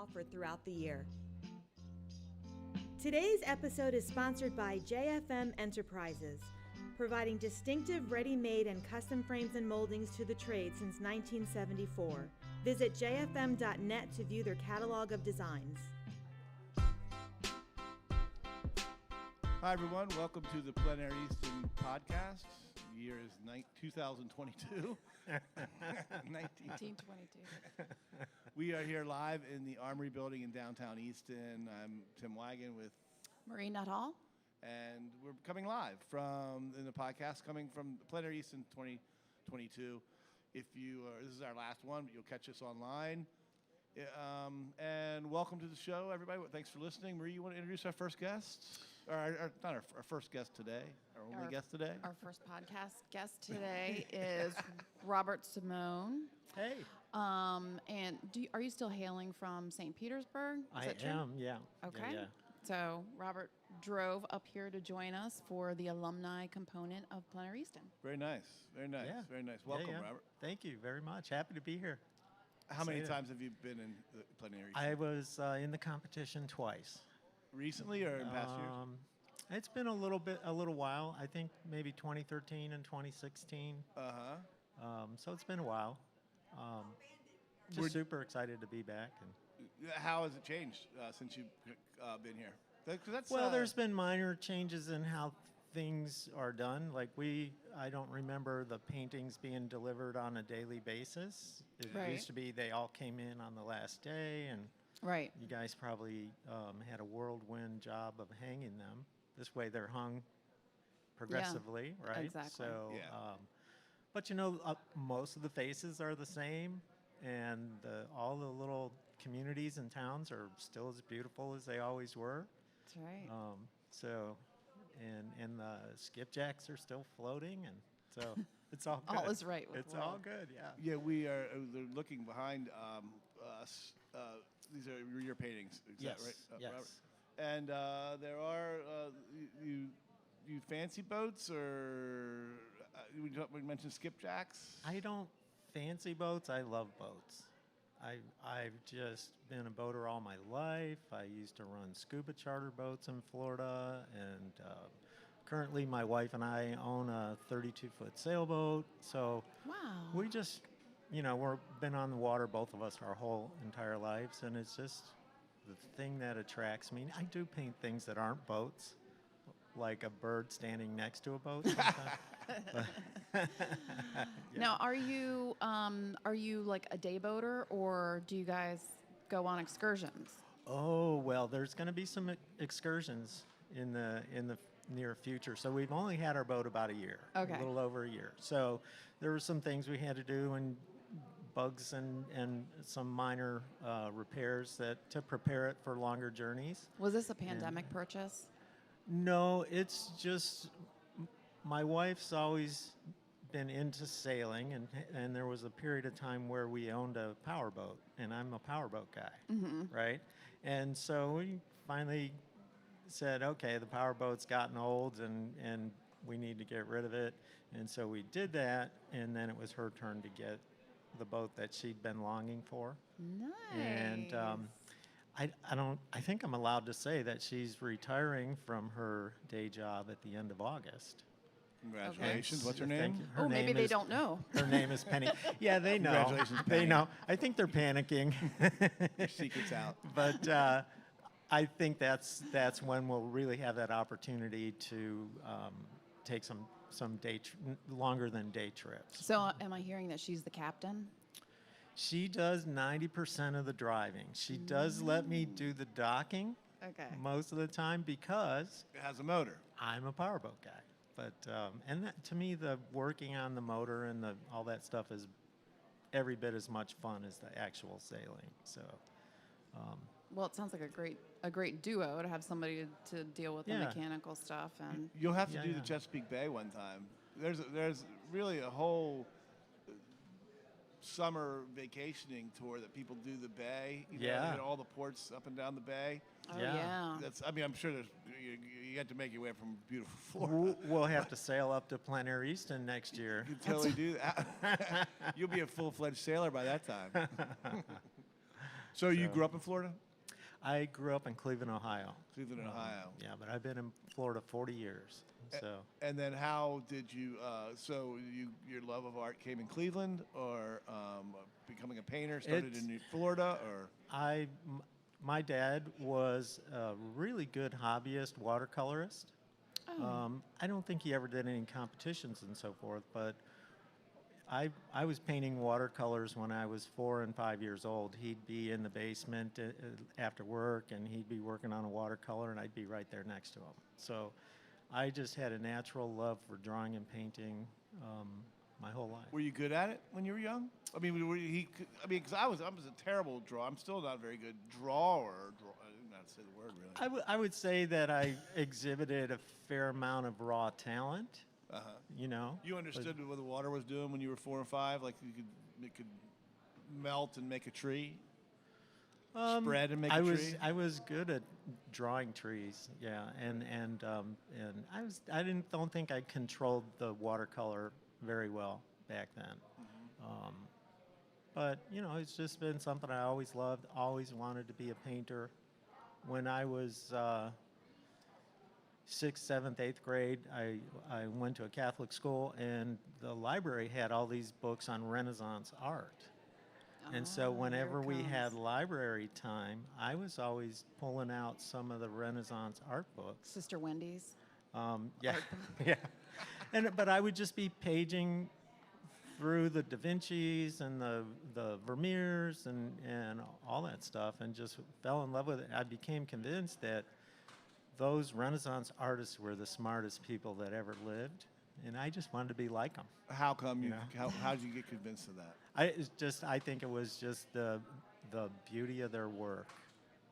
offer throughout the year. Today's episode is sponsored by JFM Enterprises, providing distinctive ready-made and custom frames and moldings to the trade since 1974. Visit jfm.net to view their catalog of designs. Hi, everyone. Welcome to the Plein Air Easton Podcast. The year is 2022. 1922. We are here live in the Armory Building in downtown Easton. I'm Tim Wagon with Marie Nuttall. And we're coming live in the podcast, coming from Plein Air Easton 2022. If you this is our last one, but you'll catch us online. And welcome to the show, everybody. Thanks for listening. Marie, you want to introduce our first guest? Or not our first guest today, our only guest today? Our first podcast guest today is Robert Simone. Hey. And are you still hailing from St. Petersburg? Is I that true? am, yeah. Okay. Yeah. So Robert drove up here to join us for the alumni component of Plein Air Easton. Very nice. Very nice. Yeah. Very nice. Welcome, Robert. Thank you very much. Happy to be here. How many times have you been in the Plein Air Easton? I was in the competition twice. Recently or in past years? It's been a little while. I think maybe 2013 and 2016. So it's been a while. Just super excited to be back. And how has it changed since you've been here? There's been minor changes in how things are done. Like I don't remember the paintings being delivered on a daily basis. It used to be they all came in on the last day, and you guys probably had a whirlwind job of hanging them. This way they're hung progressively, right? Exactly. So, but most of the faces are the same, and all the little communities and towns are still as beautiful as they always were. That's right. And the skipjacks are still floating, and so it's all good. All is right with It's the world. all good, yeah. Yeah, we are looking behind us. These are your paintings, is that right? Yes. Robert? And there are you fancy boats, or we mentioned skipjacks. I don't fancy boats. I love boats. I've just been a boater all my life. I used to run scuba charter boats in Florida, and currently my wife and I own a 32-foot sailboat. So we just, we've been on the water, both of us, our whole entire lives, and it's just the thing that attracts me. I do paint things that aren't boats, like a bird standing next to a boat sometimes. Now, are you like a day boater, or do you guys go on excursions? Oh, well, there's going to be some excursions in the near future. So we've only had our boat about a year, a little over a year. So there were some things we had to do, and bugs and some minor repairs to prepare it for longer journeys. Was this a pandemic purchase? No, it's just my wife's always been into sailing, and there was a period of time where we owned a powerboat, and I'm a powerboat guy, right? And so we finally said, okay, the powerboat's gotten old, and we need to get rid of it. And so we did that, and then it was her turn to get the boat that she'd been longing for. Nice. And I think I'm allowed to say that she's retiring from her day job at the end of August. Congratulations. Okay. What's her name? Thank you. Maybe they don't know. Her name is Penny. Yeah, they know. Congratulations, Penny. They know. I think they're panicking. Your secret's out. But I think that's when we'll really have that opportunity to take some longer than day trips. So am I hearing that she's the captain? She does 90% of the driving. She does let me do the docking most of the time because It has a motor. I'm a powerboat guy. But and that, to me, the working on the motor and all that stuff is every bit as much fun as the actual sailing. So. Well, it sounds like a great duo to have somebody to deal with the mechanical stuff. And You'll have to do the Chesapeake Bay one time. There's really a whole summer vacationing tour that people do the bay. You know, all the ports up and down the bay. Oh, yeah. I'm sure you have to make your way from beautiful Florida. We'll have to sail up to Plein Air Easton next year. You can totally do that. You'll be a full-fledged sailor by that time. So you grew up in Florida? I grew up in Cleveland, Ohio. Cleveland, Ohio. Yeah, but I've been in Florida 40 years. So. And then how did you? Your love of art came in Cleveland, or becoming a painter started in Florida, or? My dad was a really good hobbyist watercolorist. Oh. I don't think he ever did any competitions and so forth, but I was painting watercolors when I was 4 and 5 years old. He'd be in the basement after work, and he'd be working on a watercolor, and I'd be right there next to him. So I just had a natural love for drawing and painting my whole life. Were you good at it when you were young? I mean, because I was a terrible drawer. I'm still not a very good drawer. I don't know how to say the word really. I would say that I exhibited a fair amount of raw talent. You know. You understood what the water was doing when you were 4 and 5, like it could melt and make a tree, spread and make a tree. I was good at drawing trees, yeah, and I don't think I controlled the watercolor very well back then. Mm-hmm. But you know, it's just been something I always loved. Always wanted to be a painter. When I was 6th, 7th, 8th grade, I went to a Catholic school, and the library had all these books on Renaissance art. And so whenever we had library time, I was always pulling out some of the Renaissance art books. Sister Wendy's. Yeah, yeah. But I would just be paging through the Da Vinci's and the Vermeers and all that stuff, and just fell in love with it. I became convinced that those Renaissance artists were the smartest people that ever lived, and I just wanted to be like them. How come how did you get convinced of that? I think it was just the beauty of their work.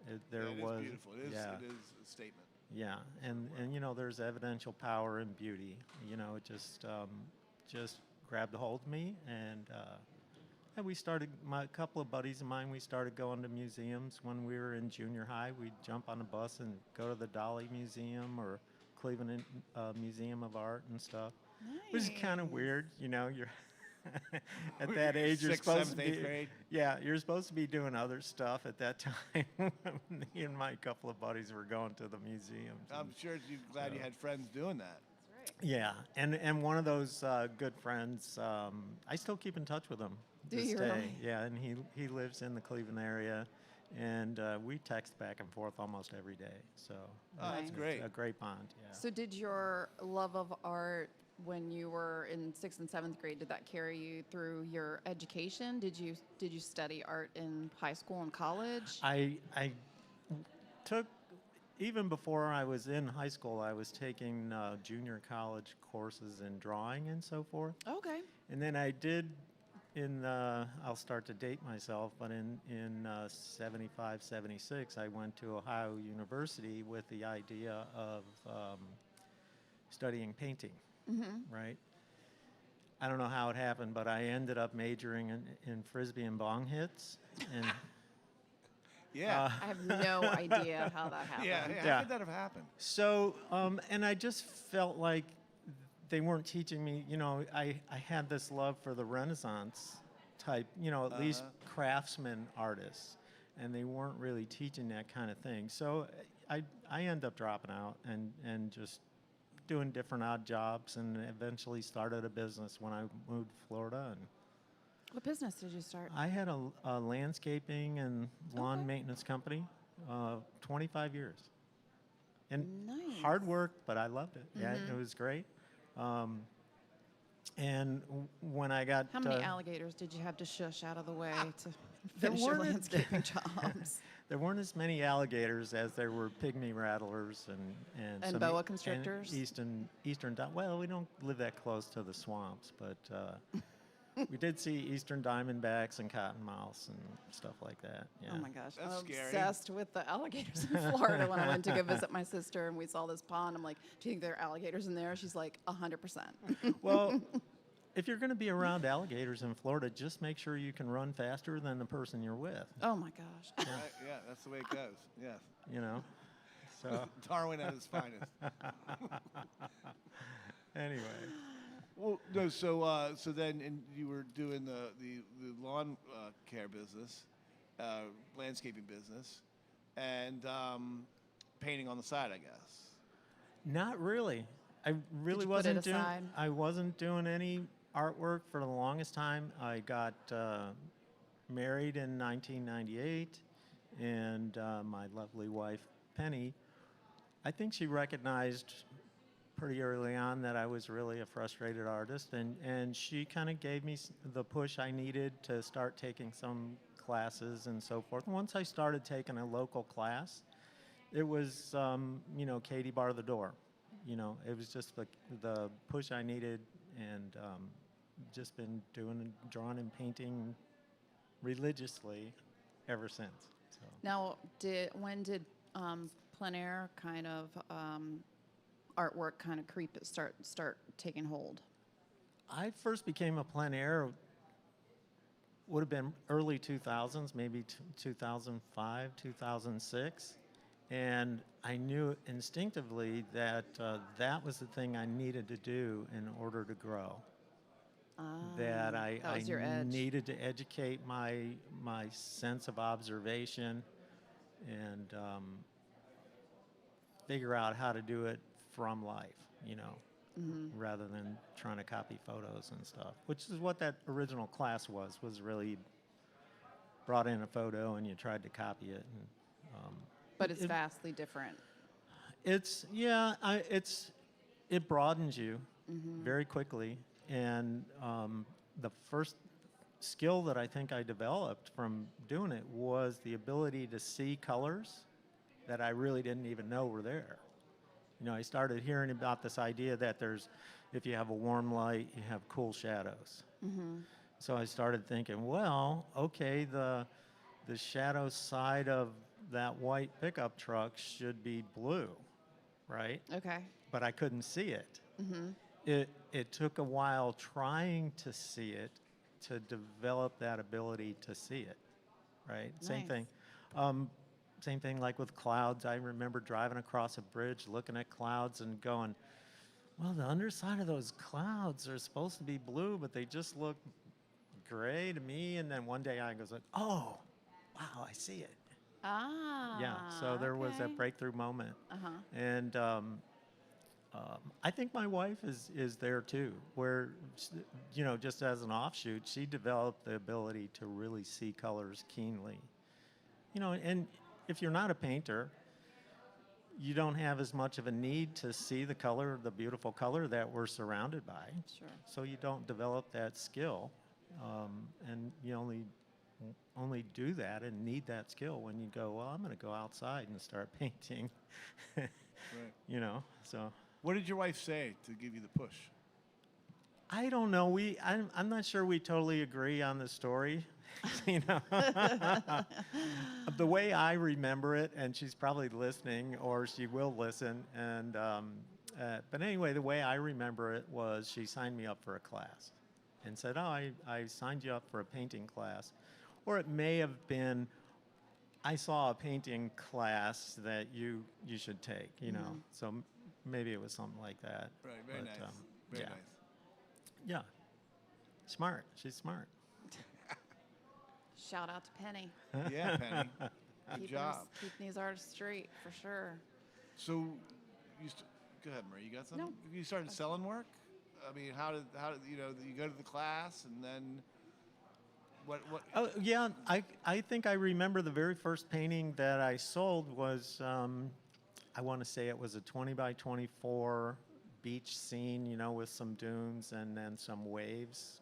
It is beautiful. It is a statement. Yeah, and you know, there's evidential power in beauty. You know, it just grabbed a hold of me, and we started. A couple of buddies of mine, we started going to museums when we were in junior high. We'd jump on a bus and go to the Dolly Museum or Cleveland Museum of Art and stuff. Nice. Which is kind of weird, you know. You're at that age, you're 6th, supposed 7th, to be 8th grade. Yeah, you're supposed to be doing other stuff at that time. Me and my couple of buddies were going to the museums. I'm sure you're glad you had friends doing that. That's right. Yeah, and one of those good friends, I still keep in touch with him. Do this you day. really? Yeah, and he lives in the Cleveland area, and we text back and forth almost every day. So that's Nice. great. A great bond. Yeah. So did your love of art when you were in 6th and 7th grade, did that carry you through your education? Did you study art in high school and college? I took, even before I was in high school, I was taking junior college courses in drawing and so forth. Okay. And then I did I'll start to date myself, but in 75, 76, I went to Ohio University with the idea of studying painting, right? I don't know how it happened, but I ended up majoring in Frisbee and bong hits. And Yeah. I have no idea how that happened. How could that have happened? So, and I just felt like they weren't teaching me, you know, I had this love for the Renaissance type, you know, at least craftsman artists, and they weren't really teaching that kind of thing. So I ended up dropping out and just doing different odd jobs, and eventually started a business when I moved to Florida. And What business did you start? I had a landscaping and lawn maintenance company, 25 years. And Nice. hard work, but I loved it. Yeah, it was great. And when I got... How many alligators did you have to shush out of the way to There finish your weren't- landscaping jobs? There weren't as many alligators as there were pygmy rattlers and And some boa constrictors? And eastern. Well, we don't live that close to the swamps, but we did see eastern diamondbacks and cottonmouths and stuff like that. Yeah. Oh my gosh, That's I'm scary. obsessed with the alligators in Florida. When I went to go visit my sister and we saw this pond, I'm like, do you think there are alligators in there? She's like, 100%. Well, if you're going to be around alligators in Florida, just make sure you can run faster than the person you're with. Oh my gosh. Right? Yeah, that's the way it goes. Yes. You know. So Darwin at his finest. anyway. Well, no. So then, you were doing the lawn care business, landscaping business, and painting on the side, I guess. Not really. I really you put it wasn't doing. aside? I wasn't doing any artwork for the longest time. I got married in 1998, and my lovely wife Penny, I think she recognized pretty early on that I was really a frustrated artist, and she kind of gave me the push I needed to start taking some classes and so forth. And once I started taking a local class, it was, Katie bar the door. It was just the push I needed, and just been drawing and painting religiously ever since. So. Now, when did plein air kind of artwork kind of start taking hold? I first became a plein air, would have been early 2000s, maybe 2005, 2006. And I knew instinctively that that was the thing I needed to do in order to grow. That was your edge. Needed to educate my sense of observation and figure out how to do it from life, rather than trying to copy photos and stuff, which is what that original class was really brought in a photo and you tried to copy it. And, but it's vastly different. It broadens you very quickly. And the first skill that I think I developed from doing it was the ability to see colors that I really didn't even know were there. I started hearing about this idea that if you have a warm light, you have cool shadows. So I started thinking, well, okay, the shadow side of that white pickup truck should be blue, right? Okay. But I couldn't see it. It took a while trying to see it to develop that ability to see it, right? Nice. Same thing like with clouds. I remember driving across a bridge, looking at clouds and going, well, the underside of those clouds are supposed to be blue, but they just look gray to me. And then one day I goes like, oh, wow, I see it. Yeah, so there was that breakthrough moment. And I think my wife is there too, where, just as an offshoot, she developed the ability to really see colors keenly. And if you're not a painter, you don't have as much of a need to see the beautiful color that we're surrounded by. Sure. So you don't develop that skill, and you only do that and need that skill when you go, well, I'm going to go outside and start painting. Right. So. What did your wife say to give you the push? I don't know. I'm not sure we totally agree on the story. The way I remember it, and she's probably listening, or she will listen. And but anyway, the way I remember it was she signed me up for a class, and said, "Oh, I signed you up for a painting class," or it may have been, "I saw a painting class that you should take." So. Maybe it was something like that. Right, very nice. Very nice. Yeah. Smart. She's smart. Shout out to Penny. Yeah, Penny. Good job. Keeping these artists straight, for sure. So, go ahead, Marie. You got something? No. You started selling work? I mean, how did you go to the class and then what? Oh, yeah. I think I remember the very first painting that I sold was, I want to say it was a 20 by 24 beach scene, with some dunes and then some waves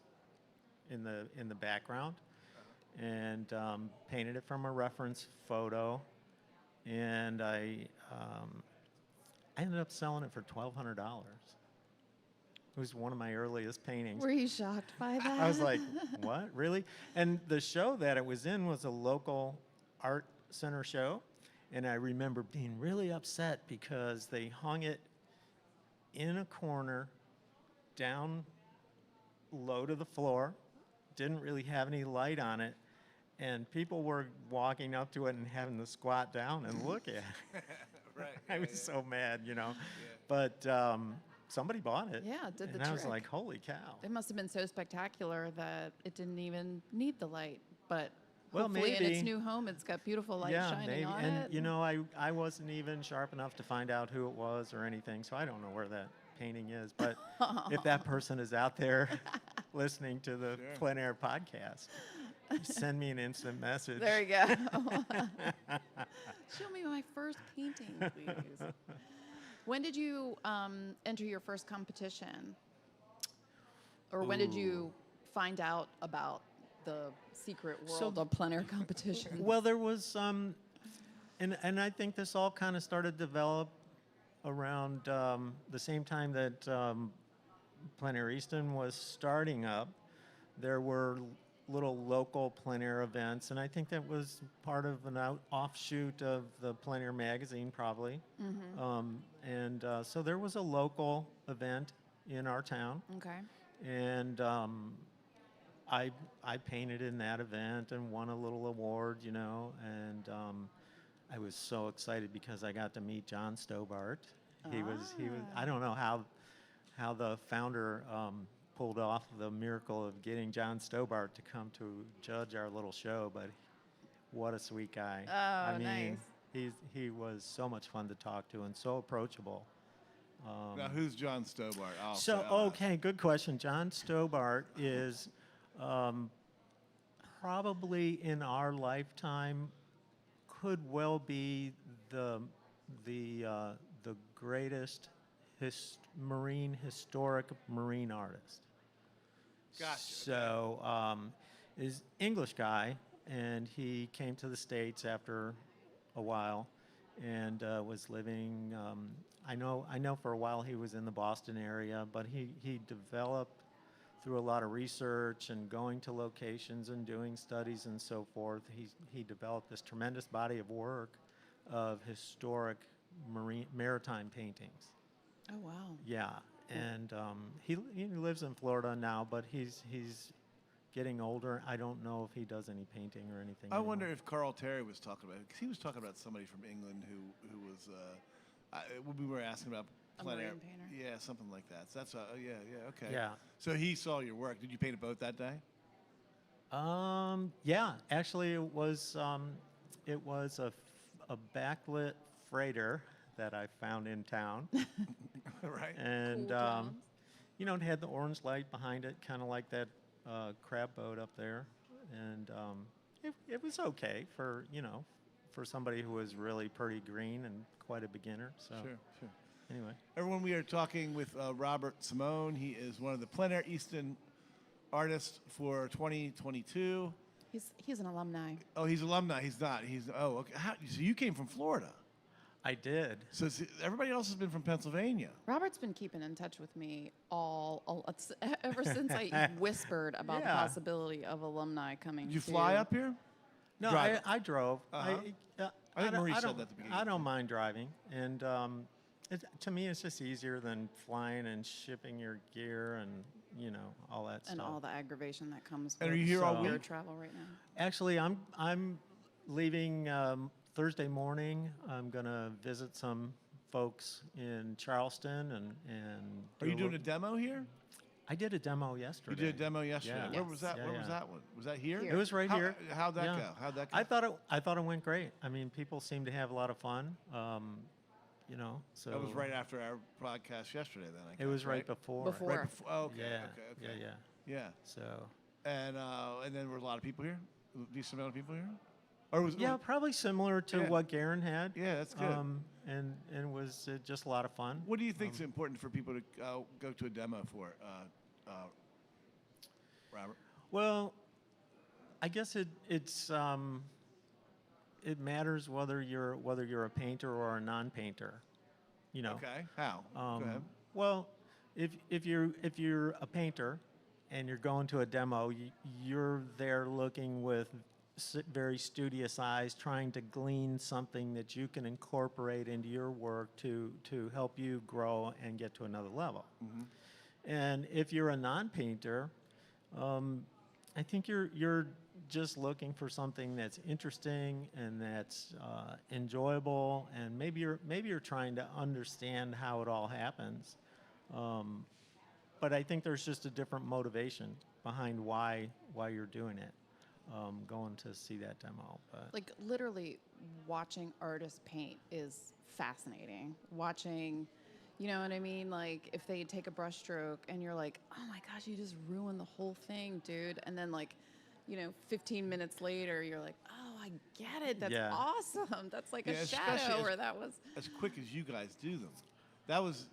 in the background, and painted it from a reference photo, and I ended up selling it for $1,200. It was one of my earliest paintings. Were you shocked by that? I was like, what, really? And the show that it was in was a local art center show. And I remember being really upset because they hung it in a corner, down low to the floor, didn't really have any light on it, and people were walking up to it and having to squat down and look at it. Right. I was so mad, Yeah. But somebody bought it. Yeah, it did the and I was trick. like, holy cow. It must have been so spectacular that it didn't even need the light, but Well, Hopefully in maybe. its new home, it's got beautiful light Yeah, shining maybe. on And it. you know, I wasn't even sharp enough to find out who it was or anything, so I don't know where that painting is. But if that person is out there listening to the Sure. Plein Air podcast, send me an instant message. There you go. Show me my first painting, please. When did you enter your first competition? Or when did you find out about the secret world of plein air competition? Well, there was and I think this all kind of started to develop around the same time that Plein Air Easton was starting up. There were little local plein air events, and I think that was part of an offshoot of the Plein Air magazine, probably. And so there was a local event in our town, Okay. and I painted in that event and won a little award, you know, and I was so excited because I got to meet John Stobart. He was I don't know how the founder pulled off the miracle of getting John Stobart to come to judge our little show, but what a sweet guy. Oh, I mean, nice. he was so much fun to talk to and so approachable. Now, who's John Stobart? So, okay, good question. John Stobart is probably in our lifetime could well be the greatest historic marine artist. Gotcha. So, is English guy, and he came to the States after a while, and was living. I know for a while he was in the Boston area, but he developed through a lot of research and going to locations and doing studies and so forth. He developed this tremendous body of work of historic maritime paintings. Oh, wow. Yeah, and he lives in Florida now, but he's getting older. I don't know if he does any painting or anything. I wonder if Carl Terry was talking about it, because he was talking about somebody from England who was, when we were asking about A plein air. marine painter? Yeah, something like that. So that's, okay. Yeah. So he saw your work. Did you paint a boat that day? Yeah, actually it was a backlit freighter that I found in town. Right. And, Cool times. you know, it had the orange light behind it, kind of like that crab boat up there. And it was okay for, you know, for somebody who was really pretty green and quite a beginner. So Sure. anyway. Everyone, we are talking with Robert Simone. He is one of the Plein Air Easton artists for 2022. He's an alumni. Oh, he's alumni. He's not. Okay. So you came from Florida. I did. So everybody else has been from Pennsylvania. Robert's been keeping in touch with me ever since I whispered about the Yeah. possibility of alumni coming. Did you fly to- up here? No, Drive. I drove. Uh-huh. I think don't- Marie said don't- that at the beginning. I don't mind driving, and to me, it's just easier than flying and shipping your gear and you know all that And stuff. all the aggravation that comes And with are you here all air week? travel right now. Actually, I'm leaving Thursday morning. I'm gonna visit some folks in Charleston and. Are you doing a little- demo here? I did a demo You yesterday. did a demo yesterday. Yeah. Where was that? Yeah, Where was yeah. that one? Was that here? Here. It was right here. How'd that Yeah. go? How'd that go? I thought it went great. I mean, people seem to have a lot of fun. You know, so That was right after our podcast yesterday. Then I guess, It was right before. Before. Right before. Oh, okay. Yeah. Okay. Yeah. Yeah. So. And then were a lot of people here. A decent amount of people here. Or was Yeah, probably similar to Yeah. what Garen had. Yeah, that's good. And was just a lot of fun. What do you think is important for people to go to a demo for, Robert? Well, I guess it's it matters whether you're a painter or a non-painter. You know. Okay. How? Go ahead. Well, if you're a painter and you're going to a demo, you're there looking with very studious eyes, trying to glean something that you can incorporate into your work to help you grow and get to another level. And if you're a non-painter, I think you're just looking for something that's interesting and that's enjoyable, and maybe you're trying to understand how it all happens. But I think there's just a different motivation behind why you're doing it. going to see that demo. But Like literally watching artists paint is fascinating. Watching, you know what I mean? Like if they take a brush stroke and you're like, oh my gosh, you just ruined the whole thing, dude. And then like, 15 minutes later, you're like, oh, I get it. That's Yeah. awesome. That's like Yeah, a especially shadow as- where that was. As quick as you guys do them.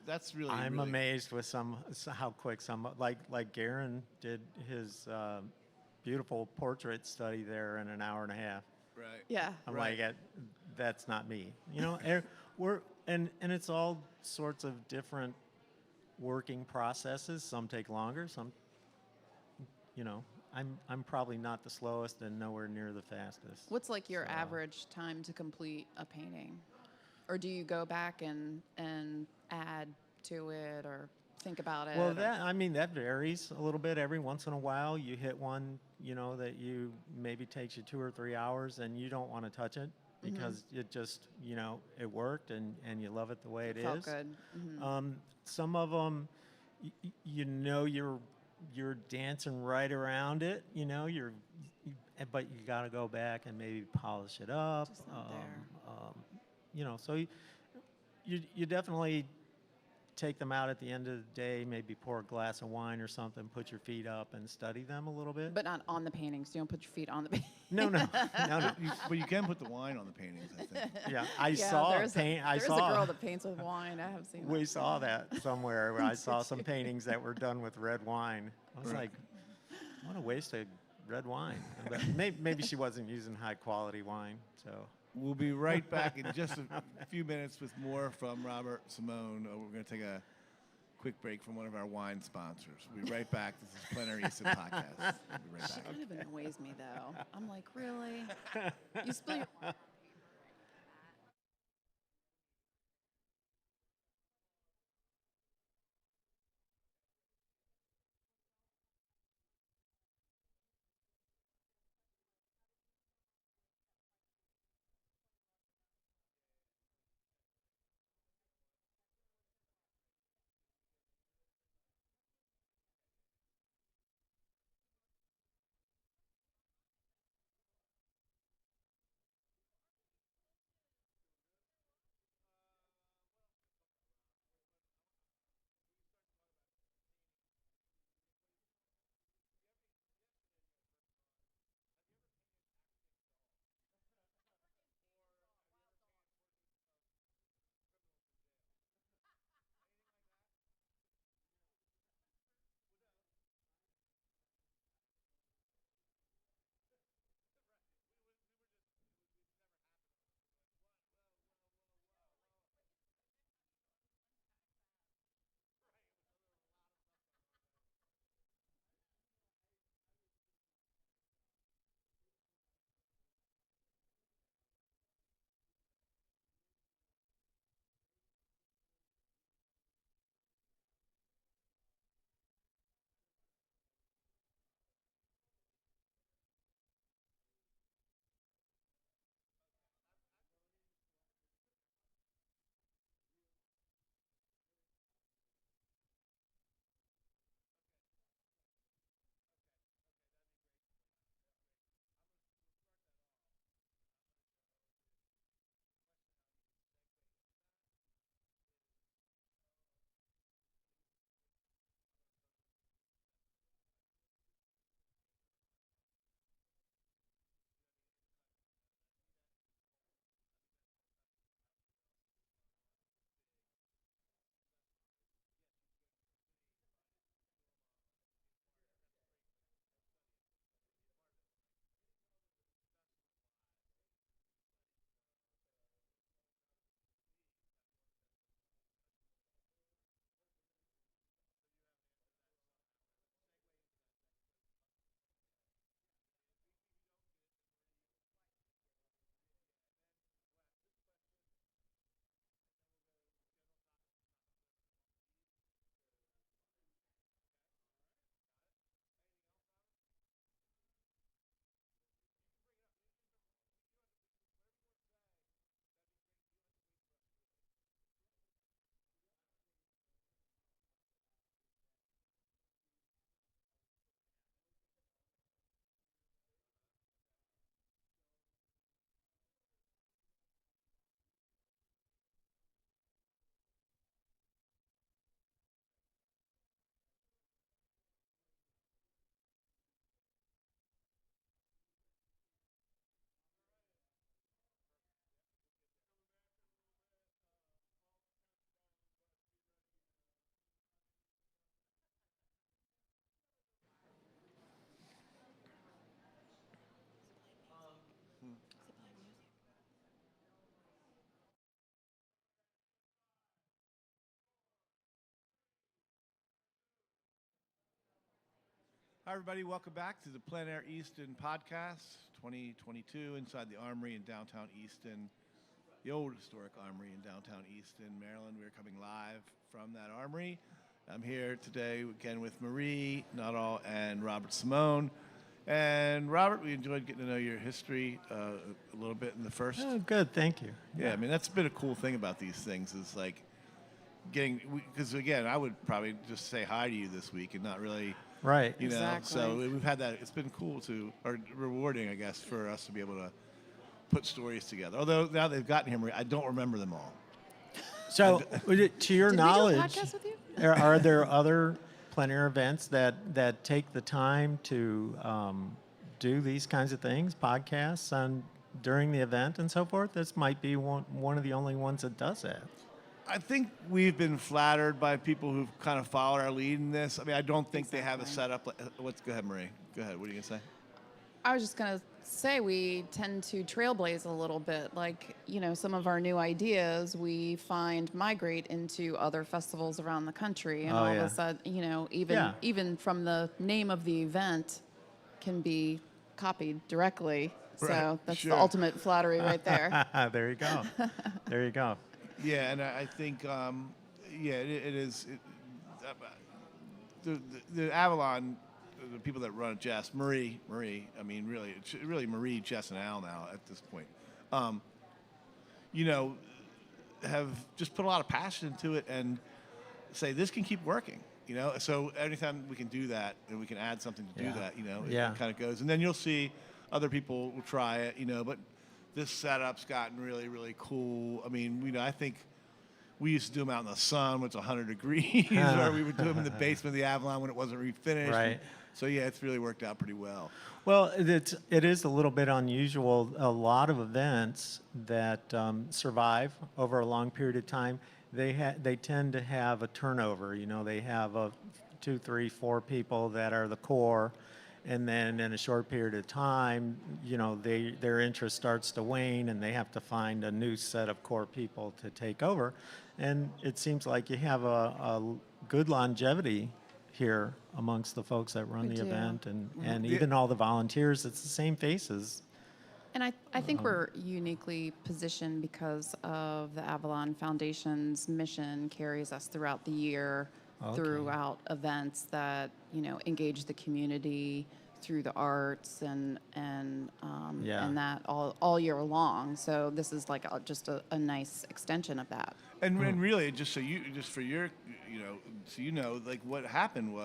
That's really. I'm really, amazed with how quick some like Garen did his beautiful portrait study there in an hour and a half. Right. Yeah. I'm Right. like, that's not me. We're and it's all sorts of different working processes. Some take longer. Some, I'm probably not the slowest and nowhere near the fastest. What's like your So- average time to complete a painting? Or do you go back and add to it or think about it? Well, or- that varies a little bit. Every once in a while, you hit one, that you maybe takes you 2 or 3 hours, and you don't want to touch it because it just, it worked, and you love it the way it felt is. good. Mhm. Some of them, you're dancing right around it. But you got to go back and maybe polish it up. Just not there. So you definitely take them out at the end of the day, maybe pour a glass of wine or something, put your feet up and study them a little bit. But not on the paintings. You don't put your feet on the painting. No. But you can put the wine on the paintings, I think. Yeah, I saw a there's paint. There's a girl that paints with wine. I have seen that. We saw that somewhere where I saw some paintings that were done with red wine. I was like, what a waste of red wine. But maybe she wasn't using high quality wine. So We'll be right back in just a few minutes with more from Robert Simone. We're going to take a quick break from one of our wine sponsors. We'll be right back. This is Plein Air Easton Podcast. We'll be right She back. kind of annoys me though. I'm like, really? You spill your Hi, everybody. Welcome back to the Plein Air Easton Podcast 2022 inside the Armory in downtown Easton, the old historic Armory in downtown Easton, Maryland. We're coming live from that Armory. I'm here today again with Marie Nuttall and Robert Simone. And Robert, we enjoyed getting to know your history a little bit in the first. Oh, good. Thank you. Yeah, I mean, that's been a cool thing about these things is like getting, because again, I would probably just say hi to you this week and not really. Right. You know, Exactly. so we've had that. It's been cool or rewarding, I guess, for us to be able to put stories together. Although now they've gotten here, Marie, I don't remember them all. So, to your Did knowledge, we do a podcast with you? are there other plein air events that take the time to do these kinds of things, podcasts during the event and so forth? This might be one of the only ones that does that. I think we've been flattered by people who've kind of followed our lead in this. I mean, I don't think they have a setup. Go ahead, Marie. Go ahead. What are you going to say? I was just going to say we tend to trailblaze a little bit. Like, you know, some of our new ideas we find migrate into other festivals around the country. And all of a sudden, you know, even from the name of the event can be copied directly. Right, So that's sure. the ultimate flattery right there. There you go. There you go. Yeah, and I think, it is. The Avalon, the people that run it, Jess, Marie. I mean, really Marie, Jess, and Al now at this point. Have just put a lot of passion into it and say this can keep working. You know, so anytime we can do that and we can add something to do that, you know, it kind of goes. And then you'll see other people will try it, you know, but this setup's gotten really, really cool. I mean, I think we used to do them out in the sun when it's 100 degrees, or we would do them in the basement of the Avalon when it wasn't refinished. Right. So, yeah, it's really worked out pretty well. Well, it is a little bit unusual. A lot of events that survive over a long period of time, they tend to have a turnover. You know, they have 2, 3, 4 people that are the core, and then in a short period of time, you know, their interest starts to wane, and they have to find a new set of core people to take over. And it seems like you have a good longevity here amongst the folks that run We the do. event, and even all the volunteers. It's the same faces. And I think we're uniquely positioned because of the Avalon Foundation's mission carries us throughout the year, throughout events that, you know, engage the community through the arts and that all year long. So this is like just a nice extension of that. And really, so you know, like what happened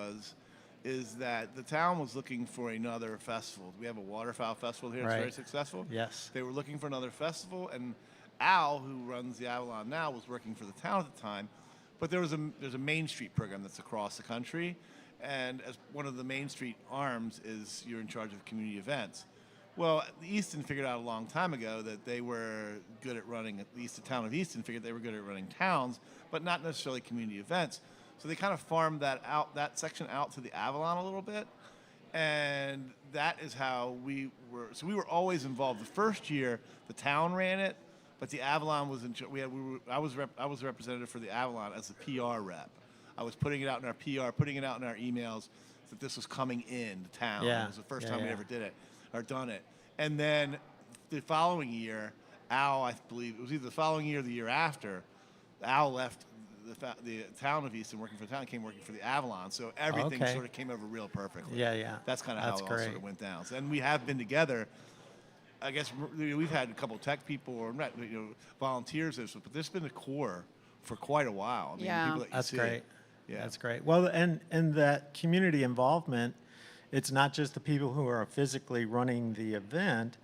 is that the town was looking for another festival. We have a waterfowl festival here. It's very successful. Yes. They were looking for another festival, and Al, who runs the Avalon now, was working for the town at the time. But there's a Main Street program that's across the country, and as one of the Main Street arms is you're in charge of community events. Well, Easton figured out a long time ago that they were good at running, at least the town of Easton figured they were good at running towns, but not necessarily community events. So they kind of farmed that section out to the Avalon a little bit, and that is how we were. So we were always involved. The first year, the town ran it, but the Avalon was in charge. I was the representative for the Avalon as the PR rep. I was putting it out in our PR, putting it out in our emails that this was coming in to town. Yeah. It was the first time we ever did it or done it. And then the following year, Al, I believe it was either the following year or the year after, Al left the town of Easton working for the town, came working for the Avalon. So everything sort of came over real perfectly. Yeah. That's kind of how it all sort great. of went down. So, and we have been together. I guess we've had a couple of tech people or not, volunteers, but this has been the core for quite a while. I mean, Yeah. people that you That's see. great. Yeah. That's great. Well, and that community involvement, it's not just the people who are physically running the event,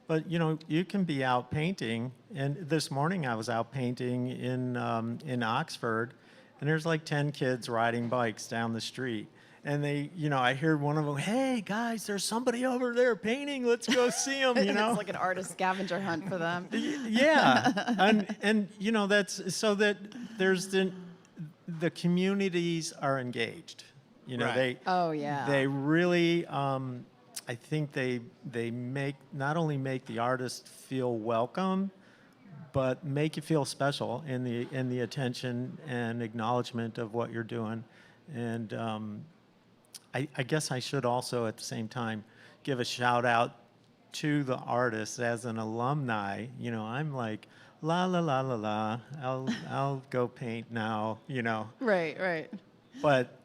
but you can be out painting. And this morning I was out painting in Oxford, and there's like 10 kids riding bikes down the street. And they, I hear one of them, "Hey guys, there's somebody over there painting. Let's go see them." It's like an artist scavenger hunt for them. Yeah, and that's so that there's the communities are engaged. Right. They really, I think they not only make the artist feel welcome, but make you feel special in the attention and acknowledgement of what you're doing. And I guess I should also at the same time give a shout out to the artists as an alumni. You know, I'm like, la la la la la. I'll go paint now. You know, Right, right. but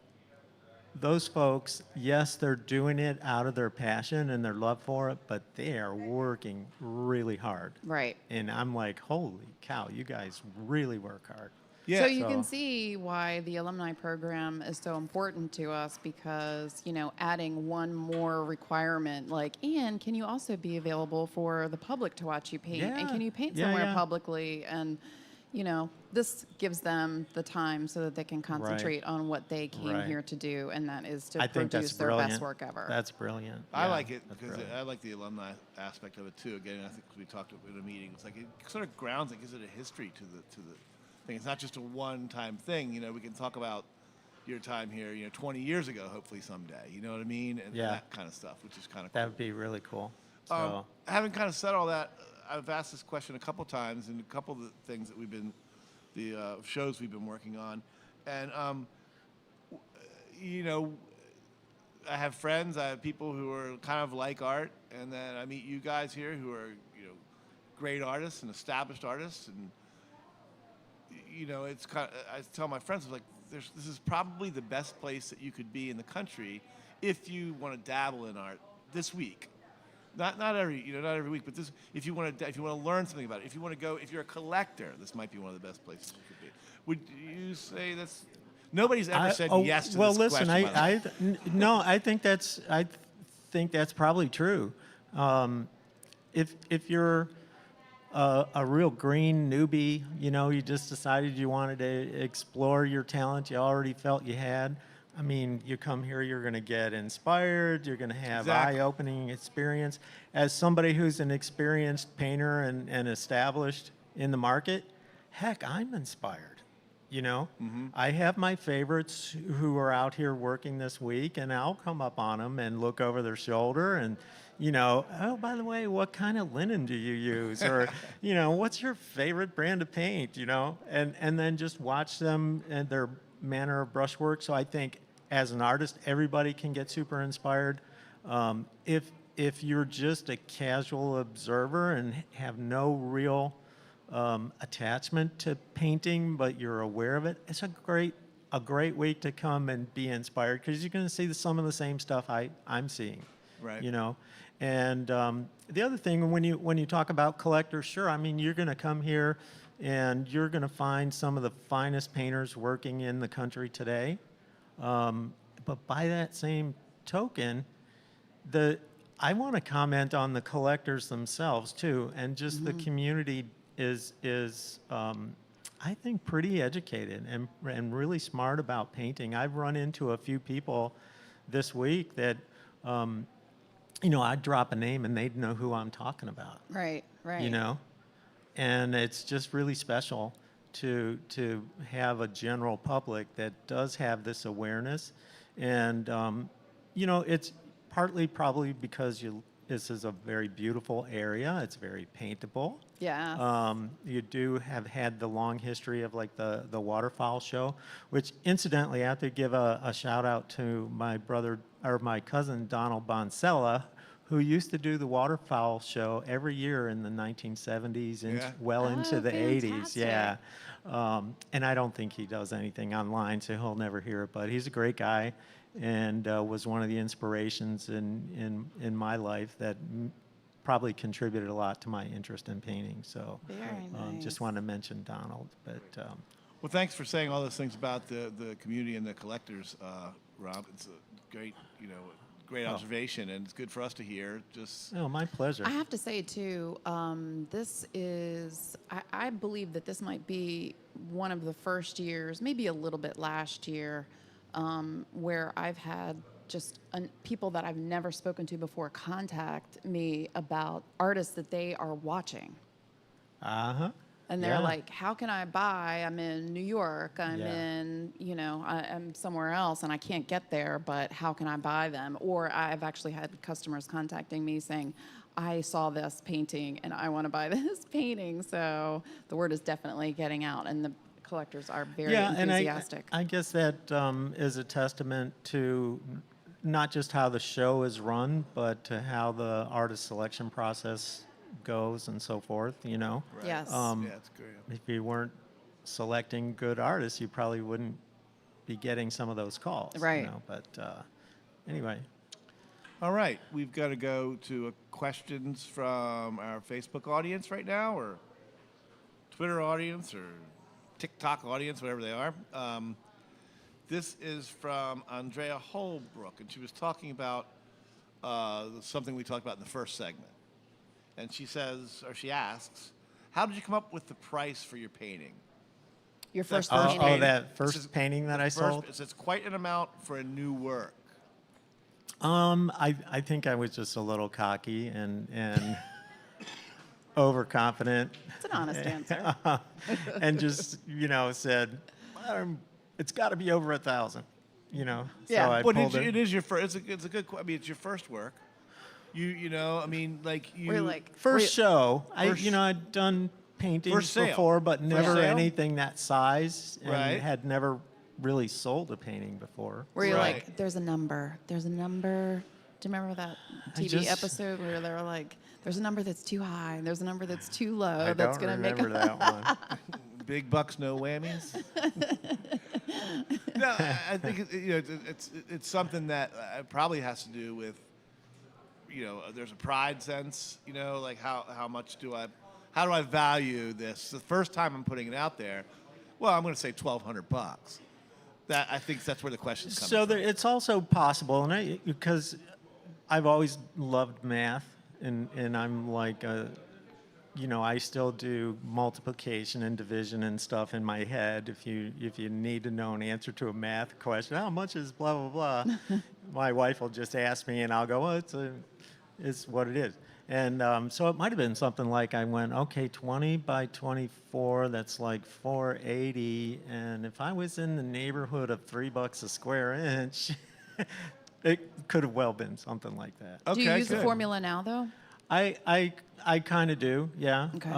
those folks, yes, they're doing it out of their passion and their love for it, but they are working really hard. Right. And I'm like, holy cow, you guys really work hard. Yeah. So you can So- see why the alumni program is so important to us because, you know, adding one more requirement, like, and can you also be available for the public to watch you paint? And Yeah. can you paint Yeah, somewhere yeah. publicly? And, you know, this gives them the time so that they can concentrate on what they came Right. here to do, and that is to I think produce that's their brilliant. best work ever. That's brilliant. I Yeah, like it that's because brilliant. I like the alumni aspect of it too. Again, I think we talked about in a meeting. It's like it sort of grounds it, gives it a history to the thing. It's not just a one-time thing. You know, we can talk about your time here, 20 years ago, hopefully someday. You know what I mean? And Yeah. that kind of stuff, which is kind of That cool. would be really cool. So, Having kind of said all that, I've asked this question a couple times, and a couple of the things that the shows we've been working on, and I have friends, I have people who are kind of like art, and then I meet you guys here who are great artists and established artists, and it's kind of, I tell my friends, I was like, this is probably the best place that you could be in the country if you want to dabble in art this week. Not every week, but this, if you want to learn something about it, if you're a collector, this might be one of the best places you could be. Would you say that's? Nobody's ever said yes to well, this listen, question. by the way. no, I think that's probably true. If you're a real green newbie, you just decided you wanted to explore your talent you already felt you had. I mean, you come here, you're going to get inspired, you're going to have Exactly. eye-opening experience. As somebody who's an experienced painter and established in the market, heck, I'm inspired. I have my favorites who are out here working this week, and I'll come up on them and look over their shoulder and, oh, by the way, what kind of linen do you use? Or, what's your favorite brand of paint, and then just watch them and their manner of brushwork. So I think as an artist, everybody can get super inspired. If you're just a casual observer and have no real attachment to painting, but you're aware of it, it's a great week to come and be inspired because you're going to see some of the same stuff I'm seeing. Right. And the other thing, when you talk about collectors, sure, I mean, you're going to come here and you're going to find some of the finest painters working in the country today. But by that same token, I want to comment on the collectors themselves too, and just the community is I think pretty educated and really smart about painting. I've run into a few people this week that I'd drop a name and they'd know who I'm talking about. Right, right. And it's just really special to have a general public that does have this awareness. And, it's partly probably because this is a very beautiful area. It's very paintable. Yeah. You do have had the long history of like the waterfowl show, which incidentally I have to give a shout out to my brother or my cousin Donald Bonsella, who used to do the waterfowl show every year in the 1970s and Yeah. well into the 80s. Fantastic. Yeah. And I don't think he does anything online, so he'll never hear it. But he's a great guy, and was one of the inspirations in my life that probably contributed a lot to my interest in painting. So Very nice. just wanted to mention Donald. But Well, thanks for saying all those things about the community and the collectors, Rob. It's a great, great Oh. observation, and it's good for us to hear. Just no, my pleasure. I have to say, too, this is, I believe that this might be one of the first years, maybe a little bit last year, where I've had just people that I've never spoken to before contact me about artists that they are watching. Uh-huh. And they're Yeah. like, how can I buy? I'm in New York. I'm Yeah. in, I'm somewhere else and I can't get there, but how can I buy them? Or I've actually had customers contacting me saying, I saw this painting and I want to buy this painting. So the word is definitely getting out and the collectors are very enthusiastic. And I guess that is a testament to not just how the show is run, but to how the artist selection process goes and so forth, you know. Right. Yes. Yeah, that's great. If you weren't selecting good artists, you probably wouldn't be getting some of those calls. Right. You know? But anyway. All right, we've got to go to questions from our Facebook audience right now, or Twitter audience, or TikTok audience, whatever they are. This is from Andrea Holbrook, and she was talking about something we talked about in the first segment. And she says, or she asks, how did you come up with the price for your painting? Your first That painting. Oh, that It first says- painting that I sold? It says quite an amount for a new work. I think I was just a little cocky and overconfident. It's an honest answer. And just, you know, said, it's got to be over 1,000, you know. Yeah. So I Well, pulled it. it is your first. It's a good. I mean, it's your first work. You know. I mean, like you. We're like, First show. First- I'd done paintings First sale. before, but First never sale? anything that size, and Right. had never really sold a painting before. where you're Right. like, there's a number. There's a number. Do you remember that TV just- episode where they were like, there's a number that's too high, and there's a number that's too low. I that's don't gonna make remember that one. Big bucks, no whammies. No, I think you know it's something that probably has to do with, you know, there's a pride sense, you know, like how much do I value this? The first time I'm putting it out there, well, I'm going to say $1,200. That I think that's where the question's coming So from. there, it's also possible, and because I've always loved math, and I'm like, you know, I still do multiplication and division and stuff in my head. If you need to know an answer to a math question, how much is blah blah blah, my wife will just ask me, and I'll go, well, it's what it is. And so it might have been something like I went, okay, 20 by 24, that's like 480. And if I was in the neighborhood of $3 a square inch, it could have well been something like that. Do you use the good. formula now, though? I kind of do, yeah. Okay.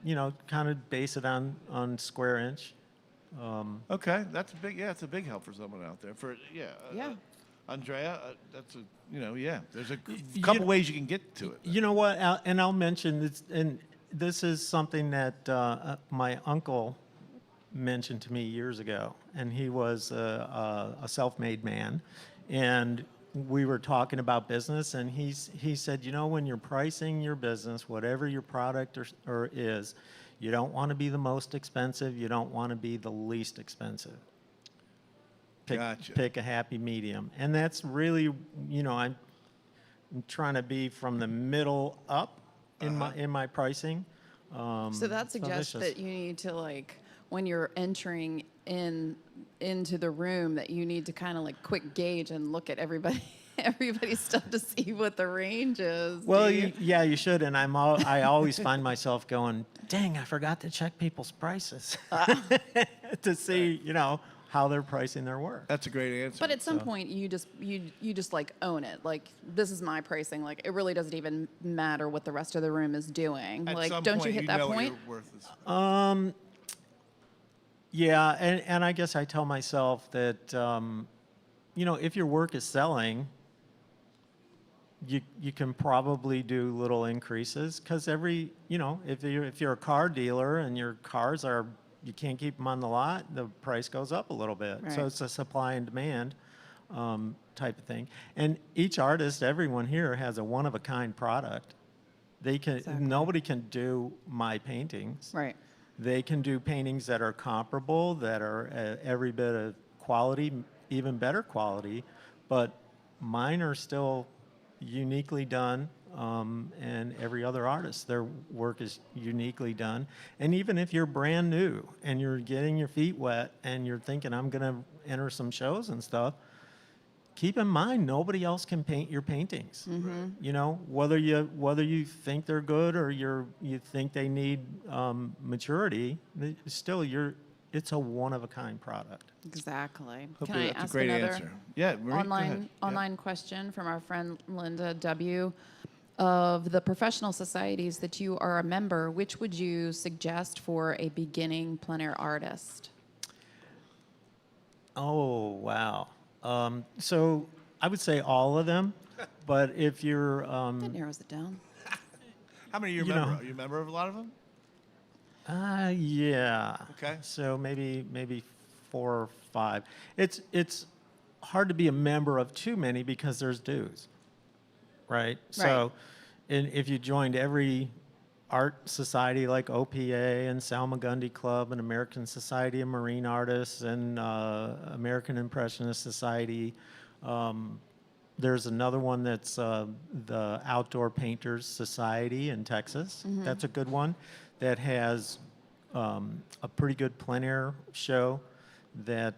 You know, kind of base it on square inch. Okay, that's a big. Yeah, it's a big help for someone out there. For Yeah. Andrea, that's a yeah. There's a you couple know- ways you can get to it. You know what? I'll mention this, and this is something that my uncle mentioned to me years ago, and he was a self-made man, and we were talking about business, and he said, you know, when you're pricing your business, whatever your product or is, you don't want to be the most expensive, you don't want to be the least expensive. Gotcha. Pick a happy medium, and that's really, you know, I'm trying to be from the middle up in my pricing. So that suggests that's just- that you need to, like, when you're entering into the room, that you need to kind of like quick gauge and look at everybody's stuff to see what the range is. Well, Do you? yeah, you should, and I always find myself going, dang, I forgot to check people's prices to see, you know, how they're pricing their work. That's a great answer. But at some point, you just like own it. Like, this is my pricing. Like, it really doesn't even matter what the rest of the room is doing. At Like, some don't point, you hit that know point? What your worth is. Yeah, and I guess I tell myself that, you know, if your work is selling, you can probably do little increases, because you know, if you're a car dealer and your cars are, you can't keep them on the lot, the price goes up a little bit. So Right. it's a supply and demand type of thing. And each artist, everyone here has a one-of-a-kind product. Exactly. Nobody can do my paintings. Right. They can do paintings that are comparable, that are every bit of quality, even better quality, but mine are still uniquely done, and every other artist, their work is uniquely done. And even if you're brand new and you're getting your feet wet and you're thinking, I'm going to enter some shows and stuff, keep in mind, nobody else can paint your paintings. You know, whether you think they're good or you think they need maturity, still it's a one-of-a-kind product. Exactly. Hope Can I that's a ask great another answer. Yeah, Marie, go ahead. online question from our friend Linda W. Of the professional societies that you are a member, which would you suggest for a beginning plein air artist? Oh, wow. So I would say all of them, but if you're, That narrows it down. How many you You remember? know. Are you a member of a lot of them? yeah. Okay. So maybe 4 or 5. It's hard to be a member of too many because there's dues, right? So, and if you joined every art society like OPA and Salmagundi Club and American Society of Marine Artists and American Impressionist Society. There's another one that's the Outdoor Painters Society in Texas. That's a good one that has a pretty good plein air show that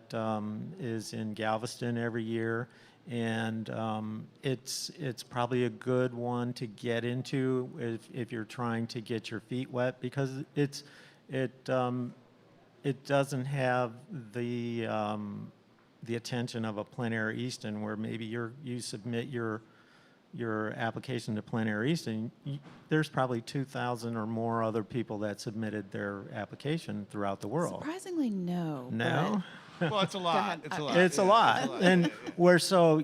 is in Galveston every year. And it's probably a good one to get into if you're trying to get your feet wet, because it doesn't have the attention of a Plein Air Easton, where maybe you submit your application to Plein Air Easton. There's probably 2,000 or more other people that submitted their application throughout the world. Surprisingly, no. No. Well, it's a lot. ahead. It's a lot. It's a Yeah, lot. it's a lot. And we're so,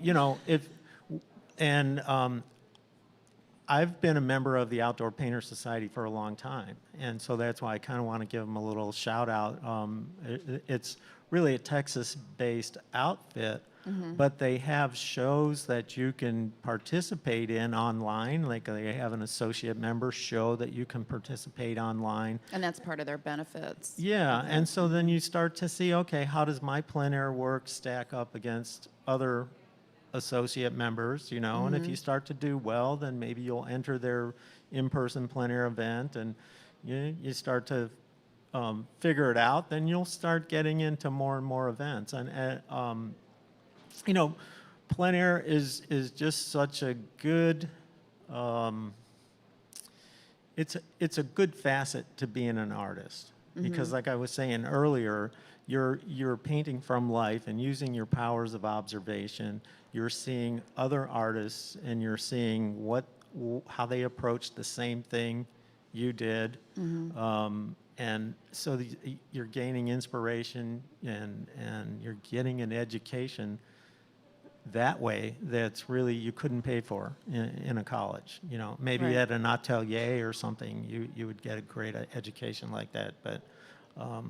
I've been a member of the Outdoor Painter Society for a long time. And so that's why I kind of want to give them a little shout out. It's really a Texas-based outfit, but they have shows that you can participate in online. Like they have an associate member show that you can participate online. And that's part of their benefits. Yeah, and so then you start to see, okay, how does my plein air work stack up against other associate members, and if you start to do well, then maybe you'll enter their in-person plein air event, and you start to figure it out, then you'll start getting into more and more events. And plein air is just such a good, it's a good facet to being an artist, because like I was saying earlier, you're painting from life and using your powers of observation. You're seeing other artists and you're seeing how they approached the same thing you did. And so you're gaining inspiration and you're getting an education that way that's really you couldn't pay for in a college. Maybe Right. at an atelier or something, you would get a great education like that. But